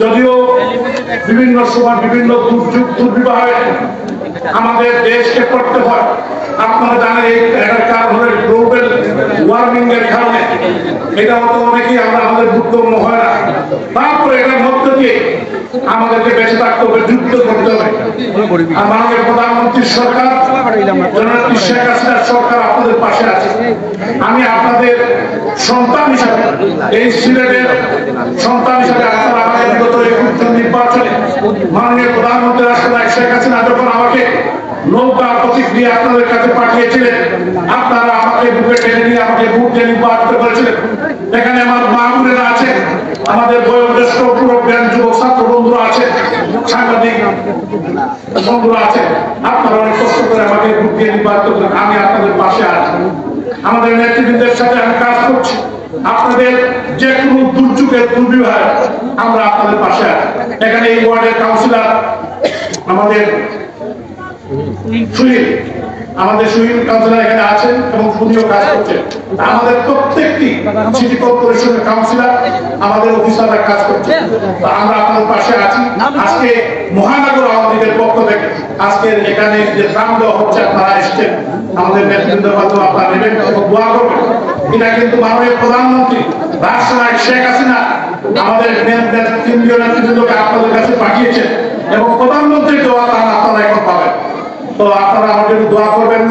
যদিও বিভিন্ন সময় বিভিন্ন দুর্যোগ দুর্বিপাকে আমাদের দেশকে পড়তে হয়। আপনারা জানেন এটার কারণ হলো গ্লোবাল ওয়ার্মিং এর কারণে। এটা হয়তো অনেকেই আমরা আমাদের বুদ্ধগম্য হয় না। তারপরে এটার মধ্যে দিয়ে আমাদেরকে বেঁচে থাকতে হবে, যুদ্ধ করতে হবে। আর মাননীয় প্রধানমন্ত্রীর সরকার জননেত্রী শেখ হাসিনার সরকার আপনাদের পাশে আছে। আমি আপনাদের সন্তান হিসাবে, এই সিলেটের সন্তান হিসাবে আপনারা আমাদের বিগত নির্বাচনে মাননীয় প্রধানমন্ত্রী রাষ্ট্রনায়ক শেখ হাসিনা যখন আমাকে নৌকা প্রতীক দিয়ে আপনাদের কাছে পাঠিয়েছিলেন, আপনারা আমাকে বুকে টেনে নিয়ে আমাকে ভোট দিয়ে নির্বাচিত করেছিলেন। এখানে আমার মা বোনেরা আছে, আমাদের বয়োজ্যেষ্ঠ পুরোজ্ঞান যুবক ছাত্র বন্ধুরা আছে, সাংবাদিক বন্ধুরা আছে। আপনারা অনেক কষ্ট করে আমাকে ভোট দিয়ে নির্বাচিত করেন। আমি আপনাদের পাশে আছি, আমাদের নেতৃবৃন্দের সাথে আমি কাজ করছি। আপনাদের যে কোনো দুর্যোগের দুর্বিপাকে আমরা আপনাদের পাশে আছি। এখানে এই ওয়ার্ডের কাউন্সিলর আমাদের সুহিল কাউন্সিলর এখানে আছেন এবং উনিও কাজ করছেন। আমাদের প্রত্যেকটি সিটি কর্পোরেশনের কাউন্সিলর আমাদের অফিসাররা কাজ করছে। আমরা আপনাদের পাশে আছি। আজকে মহানগর আওয়ামী লীগের পক্ষ থেকে আজকে এখানে যে দাম দেওয়া হচ্ছে, আপনারা এসছেন, আমাদের নেতৃবৃন্দের মাধ্যমে আপনারা নেবেন এবং দোয়া করবেন। এটা কিন্তু মাননীয় প্রধানমন্ত্রী রাষ্ট্রনায়ক শেখ হাসিনা আমাদের কেন্দ্রীয় নেতৃবৃন্দকে আপনাদের কাছে পাঠিয়েছেন এবং প্রধানমন্ত্রীর দোয়া তারা আপনারা এখন পাবেন। তো আপনারা আমাদের দোয়া করবেন।